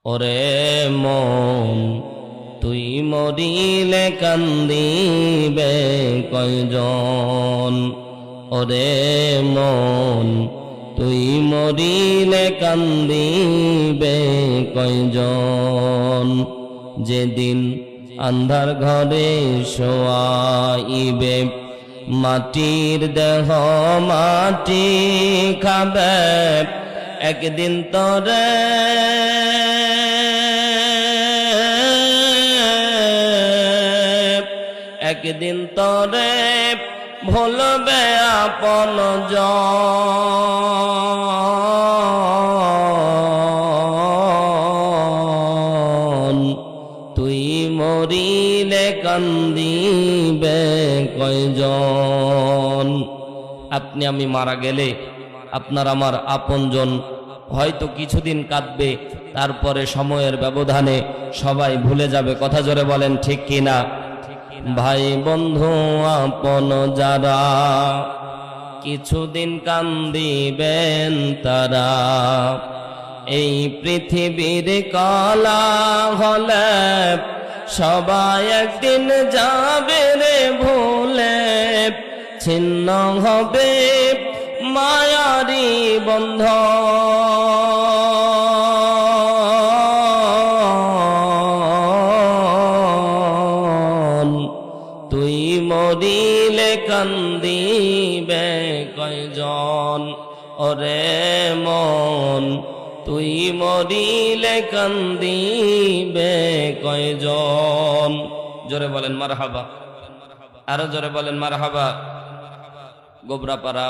ওরে মন তুই মরিলে কান্দিবে কয়জন, ওরে মন তুই মরিলে কান্দিবে কয়জন। যেদিন আন্ধার ঘরে শোয়াইবে মাটির দেহ মাটি খাবে, একদিন তরে একদিন তরে ভুলবে আপন জন। তুই মরিলে কান্দিবে কয়জন। আপনি আমি মারা গেলে আপনার আমার আপনজন হয়তো কিছুদিন কাঁদবে, তারপরে সময়ের ব্যবধানে সবাই ভুলে যাবে। কথা জোরে বলেন ঠিক কিনা? ভাই বন্ধু আপন যারা কিছুদিন কান্দিবেন তারা, এই পৃথিবীর কলা হলে সবাই একদিন যাবে রে ভুলে, ছিন্ন হবে মায়ারি বন্ধন। তুই মরিলে কান্দিবে কয়জন, ওরে মন তুই মরিলে কান্দিবে কয়জন। জোরে বলেন মারহাবা, আরো জোরে বলেন মারহাবা। গোবরাপাড়া